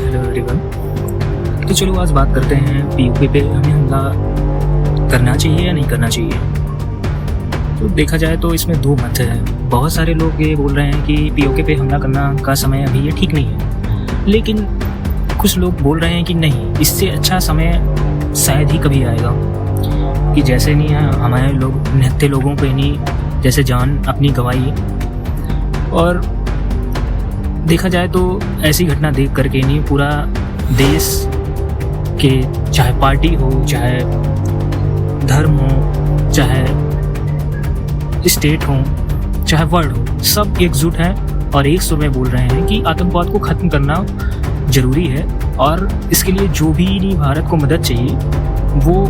Hello everyone. तो चलो आज बात करते हैं पीओके पे हमें हमला करना चाहिए या नहीं करना चाहिए। तो देखा जाए तो इसमें दो मत है। बहुत सारे लोग ये बोल रहे हैं कि पीओके पे हमला करना का समय अभी ये ठीक नहीं है, लेकिन कुछ लोग बोल रहे हैं कि नहीं, इससे अच्छा समय शायद ही कभी आएगा। कि जैसे नहीं है हमारे लोग निहत्थे लोगों पे नहीं जैसे जान अपनी गंवाई, और देखा जाए तो ऐसी घटना देख करके नहीं पूरा देश के, चाहे पार्टी हो, चाहे धर्म हो, चाहे स्टेट हो, चाहे वर्ल्ड हो, सब एकजुट हैं और एक सुर में बोल रहे हैं कि आतंकवाद को ख़त्म करना ज़रूरी है। और इसके लिए जो भी नहीं भारत को मदद चाहिए वो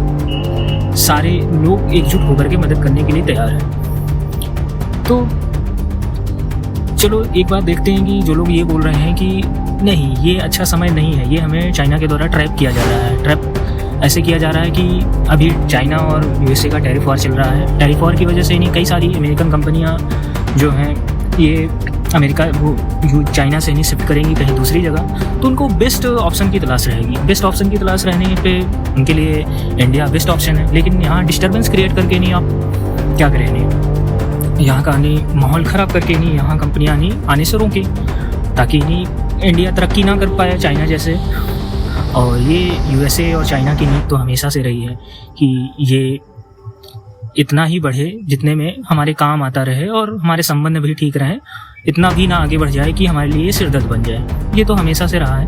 सारे लोग एकजुट होकर के मदद करने के लिए तैयार हैं। तो चलो एक बात देखते हैं कि जो लोग ये बोल रहे हैं कि नहीं ये अच्छा समय नहीं है, ये हमें चाइना के द्वारा ट्रैप किया जा रहा है। ट्रैप ऐसे किया जा रहा है कि अभी चाइना और यूएसए का टैरिफ वॉर चल रहा है। टैरिफ वॉर की वजह से नहीं कई सारी अमेरिकन कंपनियां जो हैं ये अमेरिका वो चाइना से नहीं शिफ्ट करेंगी कहीं दूसरी जगह, तो उनको बेस्ट ऑप्शन की तलाश रहेगी। बेस्ट ऑप्शन की तलाश रहने पे उनके लिए इंडिया बेस्ट ऑप्शन है। लेकिन यहाँ डिस्टर्बेंस क्रिएट करके नहीं आप क्या करें, नहीं यहाँ का नहीं माहौल ख़राब करके नहीं यहाँ कंपनियाँ नहीं आने से रोकें, ताकि नहीं इंडिया तरक्की ना कर पाए चाइना जैसे। और ये यूएसए और चाइना की नीति तो हमेशा से रही है कि ये इतना ही बढ़े जितने में हमारे काम आता रहे और हमारे संबंध भी ठीक रहें, इतना भी ना आगे बढ़ जाए कि हमारे लिए सिरदर्द बन जाए। ये तो हमेशा से रहा है।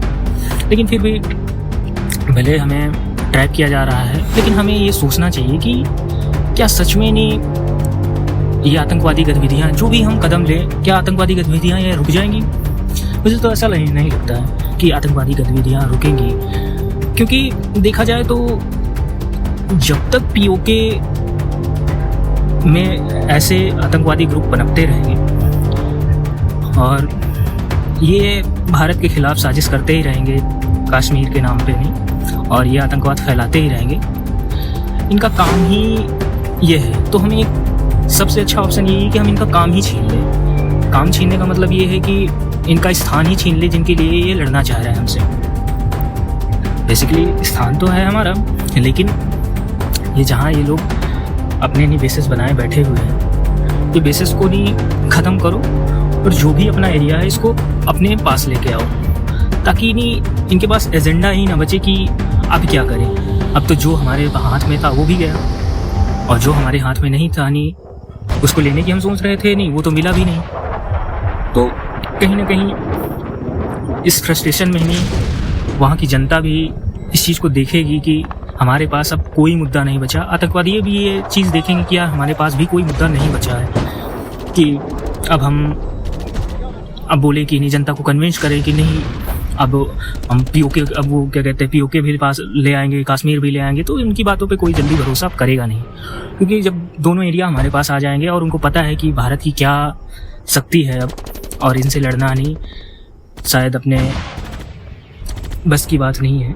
लेकिन फिर भी भले हमें ट्रैप किया जा रहा है, लेकिन हमें ये सोचना चाहिए कि क्या सच में नहीं ये आतंकवादी गतिविधियाँ जो भी हम कदम लें, क्या आतंकवादी गतिविधियाँ ये रुक जाएंगी? मुझे तो ऐसा नहीं लगता है कि आतंकवादी गतिविधियाँ रुकेंगी, क्योंकि देखा जाए तो जब तक पीओके में ऐसे आतंकवादी ग्रुप पनपते रहेंगे और ये भारत के खिलाफ साजिश करते ही रहेंगे कश्मीर के नाम पे नहीं, और ये आतंकवाद फैलाते ही रहेंगे, इनका काम ही ये है। तो हमें एक सबसे अच्छा ऑप्शन ये है कि हम इनका काम ही छीन लें। काम छीनने का मतलब ये है कि इनका स्थान ही छीन ले जिनके लिए ये लड़ना चाह रहे हैं हमसे। बेसिकली स्थान तो है हमारा, लेकिन ये जहाँ ये लोग अपने नहीं बेसिस बनाए बैठे हुए हैं, ये बेसिस को नहीं ख़त्म करो और जो भी अपना एरिया है इसको अपने पास लेके आओ, ताकि नहीं इनके पास एजेंडा ही ना बचे कि अब क्या करें। अब तो जो हमारे हाथ में था वो भी गया, और जो हमारे हाथ में नहीं था नहीं उसको लेने की हम सोच रहे थे, नहीं वो तो मिला भी नहीं। तो कहीं ना कहीं इस फ्रस्ट्रेशन में नहीं वहाँ की जनता भी इस चीज़ को देखेगी कि हमारे पास अब कोई मुद्दा नहीं बचा। आतंकवादी भी ये चीज़ देखेंगे कि यार हमारे पास भी कोई मुद्दा नहीं बचा है, कि अब हम बोले कि नहीं, जनता को कन्विंस करें कि नहीं अब हम पीओके, अब वो क्या कहते हैं पीओके भी पास ले आएंगे, कश्मीर भी ले आएंगे, तो इनकी बातों पे कोई जल्दी भरोसा करेगा नहीं। क्योंकि जब दोनों एरिया हमारे पास आ जाएंगे और उनको पता है कि भारत की क्या शक्ति है अब, और इनसे लड़ना नहीं शायद अपने बस की बात नहीं है,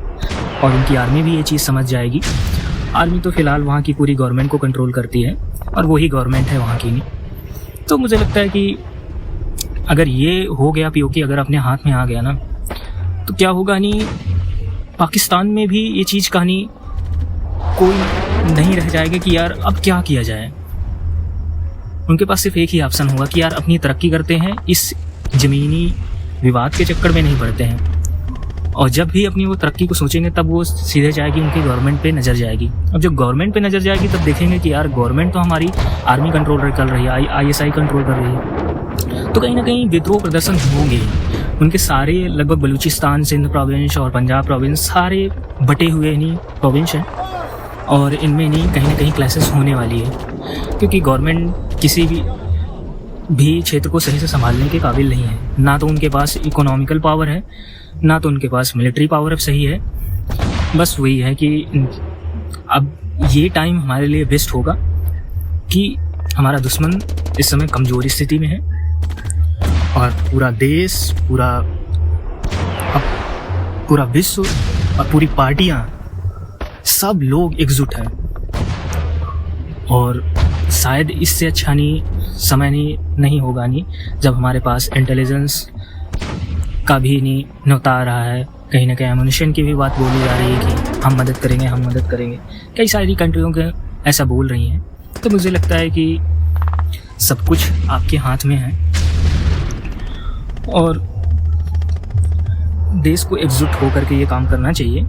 और उनकी आर्मी भी ये चीज़ समझ जाएगी। आर्मी तो फ़िलहाल वहाँ की पूरी गवर्नमेंट को कंट्रोल करती है और वही गवर्नमेंट है वहाँ की नहीं। तो मुझे लगता है कि अगर ये हो गया पीओके अगर अपने हाथ में आ गया ना, तो क्या होगा नहीं, पाकिस्तान में भी ये चीज़ कहानी कोई नहीं रह जाएगा कि यार अब क्या किया जाए। उनके पास सिर्फ एक ही ऑप्शन होगा कि यार अपनी तरक्की करते हैं, इस ज़मीनी विवाद के चक्कर में नहीं पड़ते हैं। और जब भी अपनी वो तरक्की को सोचेंगे तब वो सीधे जाएगी उनकी गवर्नमेंट पे नज़र जाएगी। अब जब गवर्नमेंट पे नज़र जाएगी तब देखेंगे कि यार गवर्नमेंट तो हमारी आर्मी कंट्रोल कर रही है, आईएसआई कंट्रोल कर रही है, तो कहीं ना कहीं विद्रोह प्रदर्शन होंगे। उनके सारे लगभग बलूचिस्तान, सिंध प्रोविंस और पंजाब प्रोविंस सारे बटे हुए नहीं प्रोविंस हैं, और इनमें नहीं कहीं ना कहीं क्लैशेस होने वाली है, क्योंकि गवर्नमेंट किसी भी क्षेत्र को सही से संभालने के काबिल नहीं है। ना तो उनके पास इकोनॉमिकल पावर है, ना तो उनके पास मिलिट्री पावर अब सही है। बस वही है कि अब ये टाइम हमारे लिए बेस्ट होगा कि हमारा दुश्मन इस समय कमज़ोर स्थिति में है और पूरा देश, पूरा विश्व और पूरी पार्टियां, सब लोग एकजुट हैं। और शायद इससे अच्छा समय नहीं होगा जब हमारे पास इंटेलिजेंस का भी नहीं न्योता आ रहा है। कहीं ना कहीं एमुनेशन की भी बात बोली जा रही है कि हम मदद करेंगे, हम मदद करेंगे। कई सारी कंट्रियों के ऐसा बोल रही हैं। तो मुझे लगता है कि सब कुछ आपके हाथ में है और देश को एकजुट होकर के ये काम करना चाहिए।